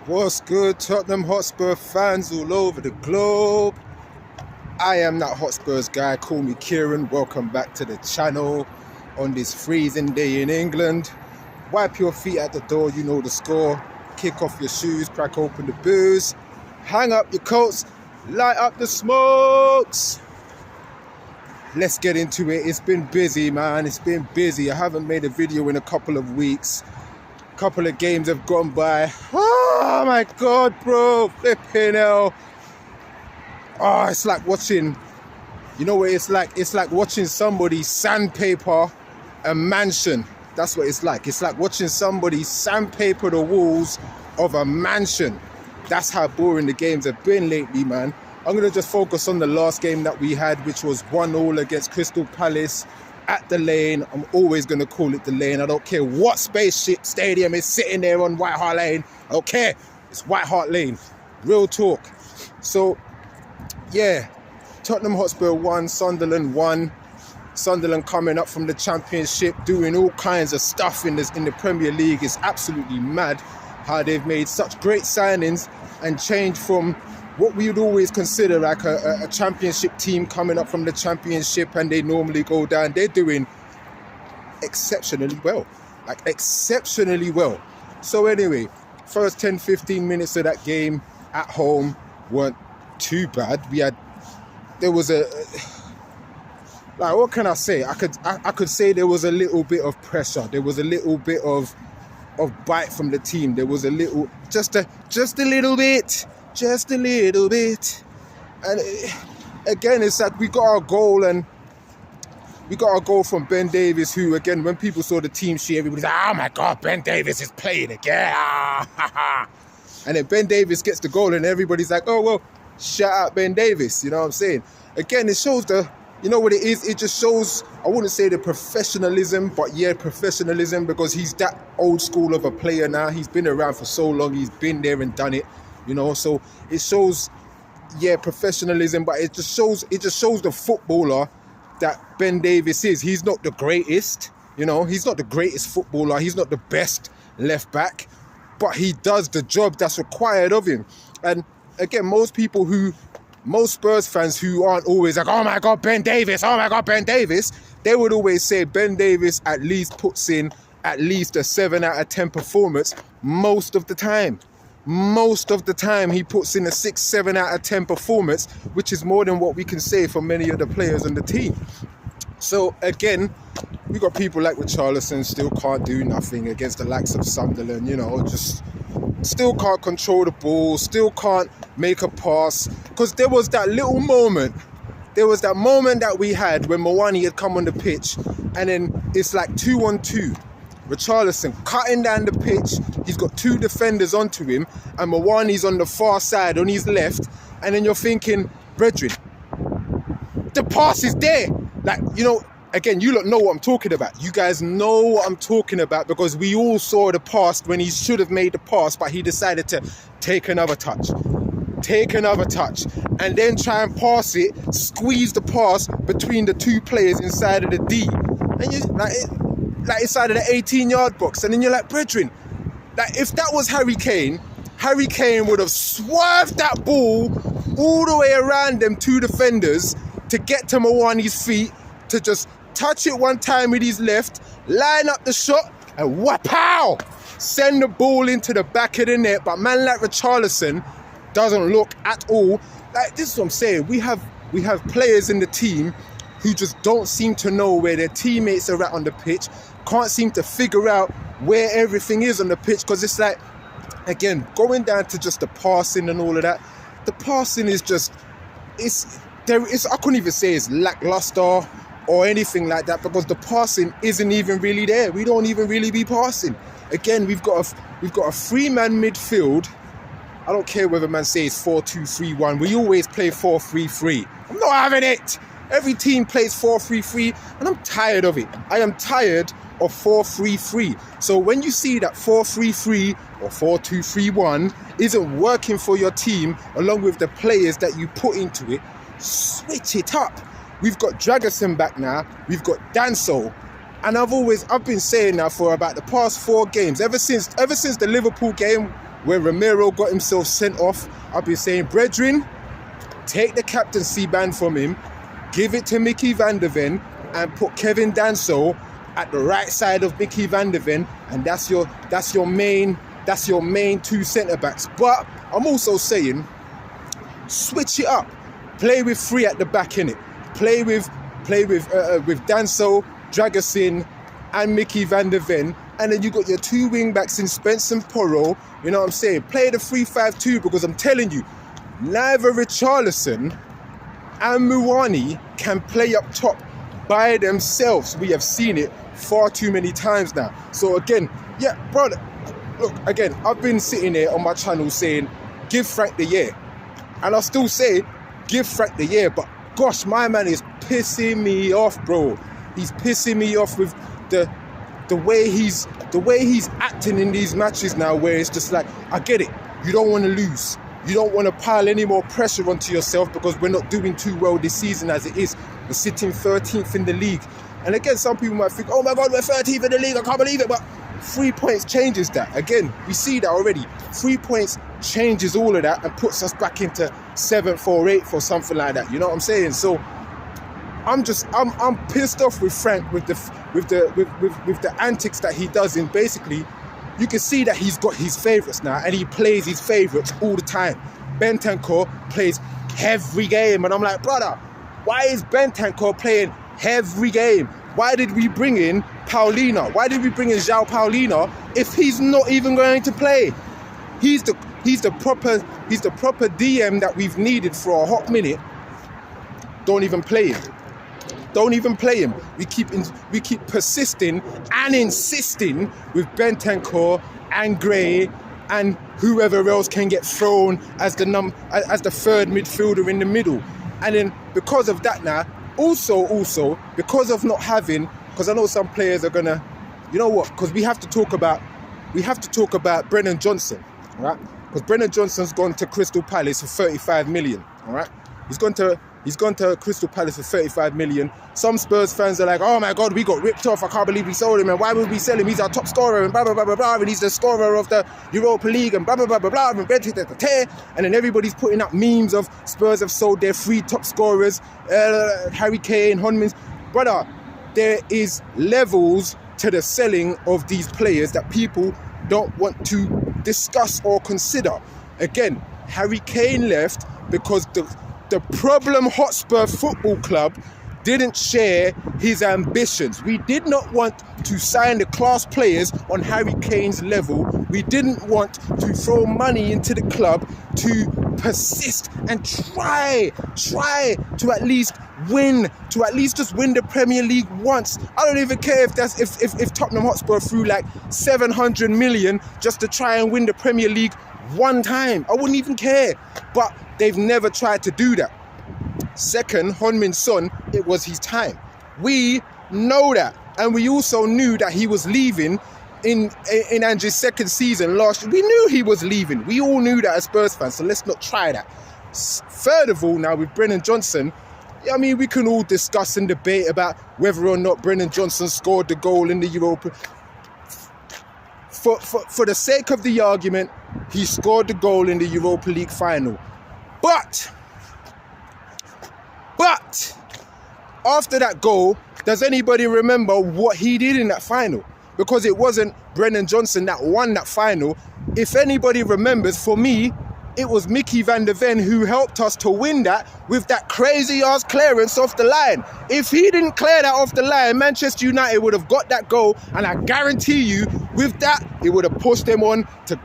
What's good, Tottenham Hotspur fans all over the globe? I am that Hotspurs guy, call me Kieran. Welcome back to the channel on this freezing day in England. Wipe your feet at the door, you know the score. Kick off your shoes, crack open the booze. Hang up your coats, light up the smokes. Let's get into it. It's been busy, man. It's been busy. I haven't made a video in a couple of weeks. Couple of games have gone by. Oh my god, bro, flipping hell. Oh, it's like watching, you know what it's like? It's like watching somebody sandpaper a mansion. That's what it's like. It's like watching somebody sandpaper the walls of a mansion. That's how boring the games have been lately, man. I'm going to just focus on the last game that we had, which was 1-1 against Crystal Palace at the Lane. I'm always going to call it the Lane. I don't care what spaceship stadium is sitting there on White Hart Lane. I don't care. It's White Hart Lane. Real talk. So, yeah. Tottenham Hotspur 1, Sunderland 1. Sunderland coming up from the Championship, doing all kinds of stuff in the Premier League. It's absolutely mad how they've made such great signings and changed from what we would always consider like a Championship team coming up from the Championship, and they normally go down. They're doing exceptionally well, like exceptionally well. So anyway, first 10-15 minutes of that game at home weren't too bad. There was a, like, what can I say? I could say there was a little bit of pressure. There was a little bit of bite from the team. There was a little, just a little bit. Just a little bit. And again, it's like we got our goal from Ben Davies, who, again, when people saw the team sheet, everybody's like, oh my God, Ben Davies is playing again. And then Ben Davies gets the goal and everybody's like, oh, well, shout out Ben Davies. You know what I'm saying? Again, it shows you know what it is? It just shows, I wouldn't say the professionalism, but yeah, professionalism, because he's that old school of a player now. He's been around for so long. He's been there and done it. You know, so it shows, yeah, professionalism, but it just shows the footballer that Ben Davies is. He's not the greatest, you know, he's not the greatest footballer. He's not the best left back, but he does the job that's required of him. And again, most Spurs fans who aren't always like, oh my God, Ben Davies, oh my God, Ben Davies, they would always say Ben Davies at least puts in at least a 7 out of 10 performance most of the time. Most of the time he puts in a 6-7 out of 10 performance, which is more than what we can say for many of the players on the team. So again, we got people like Richarlison still can't do nothing against the likes of Sunderland, you know, just still can't control the ball, still can't make a pass. Because there was that little moment, that we had when Mawani had come on the pitch, and then it's like 2-on-2. Richarlison cutting down the pitch, he's got 2 defenders onto him, and Mawani's on the far side on his left, and then you're thinking, brethren, the pass is there. Like, you know, again, you lot know what I'm talking about. You guys know what I'm talking about, because we all saw the pass when he should have made the pass, but he decided to take another touch, and then try and pass it, squeeze the pass between the 2 players inside of the D. And you like inside of the 18-yard box, and then you're like, brethren, like if that was Harry Kane would have swerved that ball all the way around them 2 defenders to get to Mawani's feet, to just touch it one time with his left, line up the shot, and wha-pow! Send the ball into the back of the net. But man like Richarlison doesn't look at all like, this is what I'm saying. We have players in the team who just don't seem to know where their teammates are at on the pitch, can't seem to figure out where everything is on the pitch, because it's like, again, going down to just the passing and all of that, the passing is just, I couldn't even say it's lackluster or anything like that, because the passing isn't even really there. We don't even really be passing. Again, we've got a 3-man midfield. I don't care whether man says 4-2-3-1. We always play 4-3-3. I'm not having it. Every team plays 4-3-3, and I'm tired of it. I am tired of 4-3-3. So when you see that 4-3-3 or 4-2-3-1 isn't working for your team, along with the players that you put into it, switch it up. We've got Dragerson back now. We've got Danso. And I've been saying that for about the past 4 games, ever since the Liverpool game where Romero got himself sent off. I've been saying, brethren, take the captaincy band from him, give it to Mickey van der Ven, and put Kevin Danso at the right side of Mickey van der Ven, and that's your main 2 centre backs. But I'm also saying, switch it up, play with 3 at the back, innit? Play with Danso, Dragusin, and Mickey van der Ven, and then you got your 2 wing backs in Spence and Porro. You know what I'm saying? Play the 3-5-2, because I'm telling you, neither Richarlison and Muani can play up top by themselves. We have seen it far too many times now. So again, yeah, brother, look, again, I've been sitting here on my channel saying, give Frank the year. And I'll still say, give Frank the year. But gosh, my man is pissing me off, bro. He's pissing me off with the way he's acting in these matches now, where it's just like, I get it, you don't want to lose. You don't want to pile any more pressure onto yourself because we're not doing too well this season as it is. We're sitting 13th in the league. And again, some people might think, oh my God, we're 13th in the league, I can't believe it. But 3 points changes that. Again, we see that already. 3 points changes all of that and puts us back into 7th or 8th or something like that. You know what I'm saying? So I'm pissed off with Frank with the antics that he does. In basically, you can see that he's got his favourites now, and he plays his favourites all the time. Bentancur plays every game, and I'm like, brother, why is Bentancur playing every game? Why did we bring in Paulina? Why did we bring in João Paulina if he's not even going to play? He's the proper DM that we've needed for a hot minute. Don't even play him. Don't even play him. We keep persisting and insisting with Bentancur and Gray and whoever else can get thrown as the 3rd midfielder in the middle. And then because of that now, also because of not having, because I know some players are gonna, you know what? Because we have to talk about Brennan Johnson, all right? Because Brennan Johnson's gone to Crystal Palace for 35 million, all right? He's gone to Crystal Palace for 35 million. Some Spurs fans are like, oh my God, we got ripped off. I can't believe we sold him. And why would we sell him? He's our top scorer and blah, blah, blah, blah, blah. And he's the scorer of the Europa League and blah, blah, blah, blah, blah. And then everybody's putting up memes of Spurs have sold their 3 top scorers. Harry Kane, Honmans. Brother, there is levels to the selling of these players that people don't want to discuss or consider. Again, Harry Kane left because the problem Hotspur Football Club didn't share his ambitions. We did not want to sign the class players on Harry Kane's level. We didn't want to throw money into the club to persist and try to at least just win the Premier League once. I don't even care if Tottenham Hotspur threw like 700 million just to try and win the Premier League one time. I wouldn't even care. But they've never tried to do that. Second, Heung-min Son, it was his time. We know that. And we also knew that he was leaving in Andrew's 2nd season last year. We knew he was leaving. We all knew that as Spurs fans, so let's not try that. Third of all, now with Brennan Johnson, I mean, we can all discuss and debate about whether or not Brennan Johnson scored the goal in the Europa. For the sake of the argument, he scored the goal in the Europa League final. But after that goal, does anybody remember what he did in that final? Because it wasn't Brennan Johnson that won that final. If anybody remembers, for me, it was Mickey van der Ven who helped us to win that with that crazy ass clearance off the line. If he didn't clear that off the line, Manchester United would have got that goal, and I guarantee you, with that, it would have pushed them on to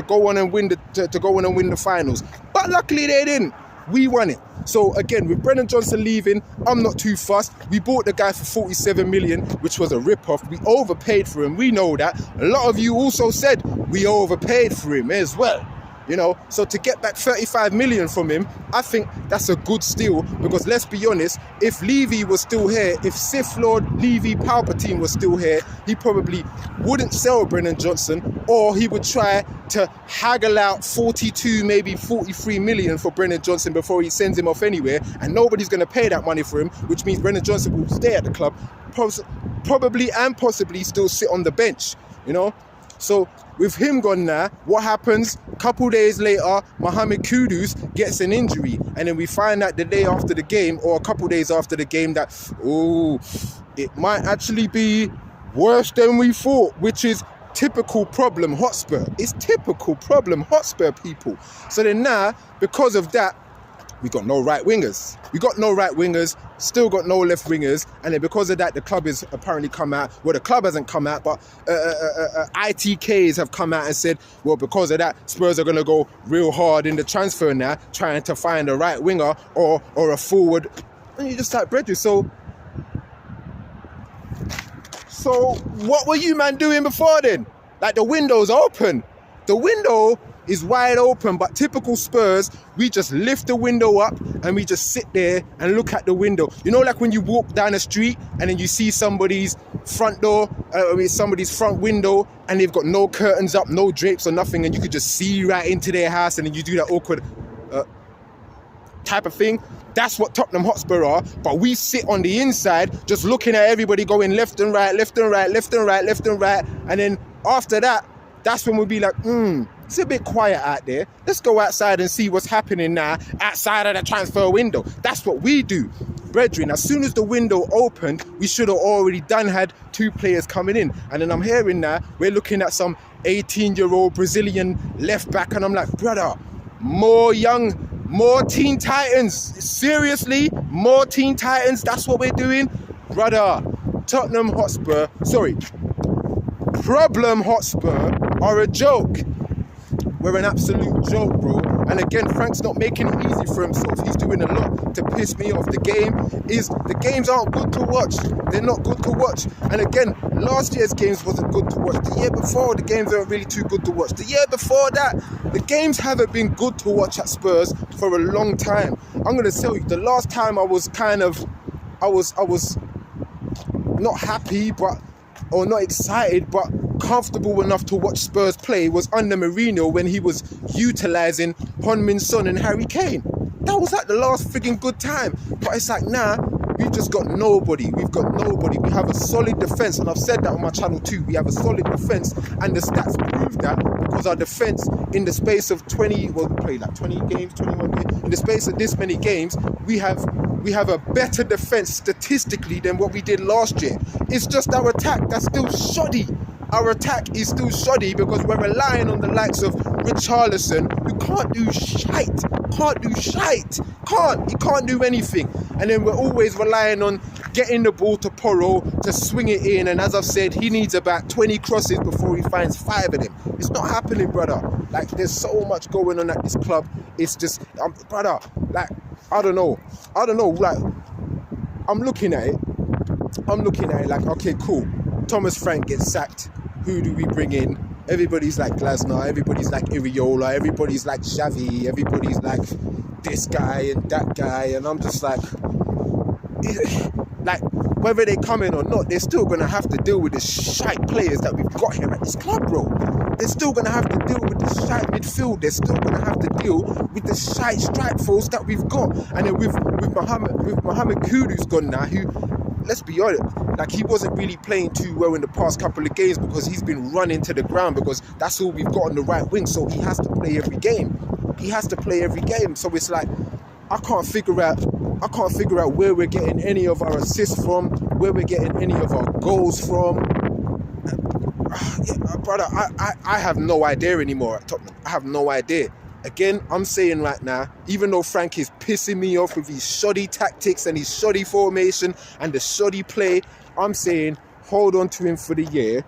go on and win the finals. But luckily they didn't. We won it. So again, with Brennan Johnson leaving, I'm not too fussed. We bought the guy for 47 million, which was a rip-off. We overpaid for him. We know that. A lot of you also said we overpaid for him as well. You know, so to get back 35 million from him, I think that's a good steal, because let's be honest, if Levy was still here, if Sith Lord Levy Palpatine was still here, he probably wouldn't sell Brennan Johnson, or he would try to haggle out 42, maybe 43 million for Brennan Johnson before he sends him off anywhere, and nobody's going to pay that money for him, which means Brennan Johnson will stay at the club, probably and possibly still sit on the bench, you know. So with him gone now, what happens? A couple days later, Mohamed Kudus gets an injury, and then we find out the day after the game, or a couple days after the game, that it might actually be worse than we thought, which is typical problem Hotspur. It's typical problem Hotspur, people. So then now, because of that, we got no right wingers. Still got no left wingers, and then because of that, the club has apparently come out. Well, the club hasn't come out, but ITKs have come out and said, well, because of that, Spurs are going to go real hard in the transfer now, trying to find a right winger or a forward. And you just like, Bredry, so what were you man doing before then? Like, the window's open. The window is wide open, but typical Spurs, we just lift the window up and we just sit there and look at the window. You know, like when you walk down the street and then you see somebody's front door, somebody's front window, and they've got no curtains up, no drapes or nothing, and you could just see right into their house, and then you do that awkward type of thing. That's what Tottenham Hotspur are, but we sit on the inside just looking at everybody going left and right, left and right, left and right, left and right, and then after that, that's when we'll be like, it's a bit quiet out there. Let's go outside and see what's happening now outside of the transfer window. That's what we do. Brethren, as soon as the window opened, we should have already had 2 players coming in. And then I'm hearing now, we're looking at some 18-year-old Brazilian left back, and I'm like, brother, more Teen Titans. Seriously, more Teen Titans. That's what we're doing. Brother, Problem Hotspur are a joke. We're an absolute joke, bro. And again, Frank's not making it easy for himself. He's doing a lot to piss me off. The games aren't good to watch. They're not good to watch. And again, last year's games wasn't good to watch. The year before, the games weren't really too good to watch. The year before that, the games haven't been good to watch at Spurs for a long time. I'm going to tell you, the last time I was not happy, or not excited, but comfortable enough to watch Spurs play was under Mourinho, when he was utilising Heung-min Son and Harry Kane. That was like the last frigging good time. But it's like, nah, we've just got nobody. We have a solid defence, and I've said that on my channel too. We have a solid defence, and the stats prove that, because our defence in the space of 20 games, 21 games, in the space of this many games, we have a better defence statistically than what we did last year. It's just our attack that's still shoddy. Our attack is still shoddy because we're relying on the likes of Richarlison, who can't do shite. He can't do anything. And then we're always relying on getting the ball to Porro to swing it in. And as I've said, he needs about 20 crosses before he finds 5 of them. It's not happening, brother. Like, there's so much going on at this club. It's just, brother, like, I don't know, like, I'm looking at it like, okay, cool. Thomas Frank gets sacked. Who do we bring in? Everybody's like Glasner, everybody's like Iriola, everybody's like Xavi, everybody's like this guy and that guy, and I'm just like, whether they come in or not, they're still going to have to deal with the shite players that we've got here at this club, bro. They're still going to have to deal with the shite midfield. They're still going to have to deal with the shite strike force that we've got. And then with Mohamed Kudus gone now, who, let's be honest, like, he wasn't really playing too well in the past couple of games because he's been running to the ground, because that's all we've got on the right wing. So he has to play every game. So it's like, I can't figure out where we're getting any of our assists from, where we're getting any of our goals from. Brother, I have no idea anymore at Tottenham. I have no idea. Again, I'm saying right now, even though Frank is pissing me off with his shoddy tactics and his shoddy formation and the shoddy play, I'm saying hold on to him for the year.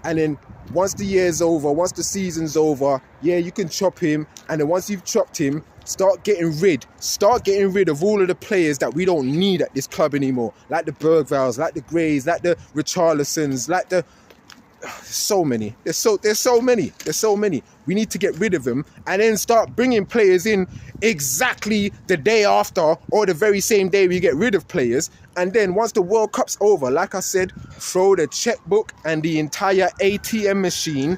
And then once the year's over, once the season's over, yeah, you can chop him. And then once you've chopped him, start getting rid of all of the players that we don't need at this club anymore. Like the Bergvals, like the Greys, like the Richarlisons, like the so many. There's so many. We need to get rid of them and then start bringing players in exactly the day after or the very same day we get rid of players. And then once the World Cup's over, like I said, throw the checkbook and the entire ATM machine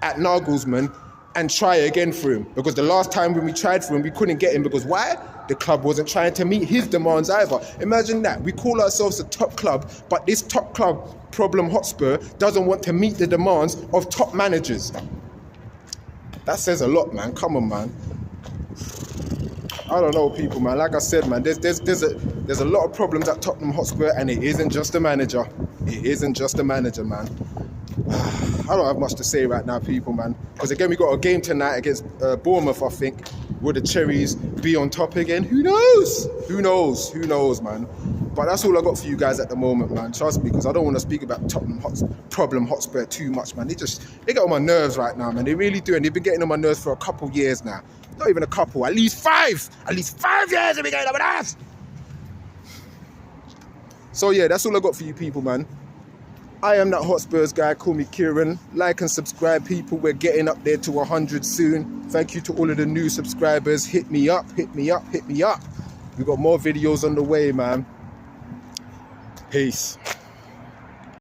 at Nagelsmann and try again for him. Because the last time when we tried for him, we couldn't get him because why? The club wasn't trying to meet his demands either. Imagine that. We call ourselves a top club, but this top club, Problem Hotspur, doesn't want to meet the demands of top managers. That says a lot, man. Come on, man. I don't know, people, man. Like I said, man, there's a lot of problems at Tottenham Hotspur, and it isn't just the manager. It isn't just the manager, man. I don't have much to say right now, people, man. Because again, we got a game tonight against Bournemouth, I think. Will the Cherries be on top again? Who knows? Who knows, man? But that's all I got for you guys at the moment, man. Trust me, because I don't want to speak about Tottenham Problem Hotspur too much, man. They get on my nerves right now, man. They really do, and they've been getting on my nerves for a couple years now. Not even a couple, at least 5 years they've been getting on my nerves. So yeah, that's all I got for you people, man. I am that Hotspurs guy. Call me Kieran. Like and subscribe, people. We're getting up there to 100 soon. Thank you to all of the new subscribers. Hit me up. We got more videos on the way, man. Peace.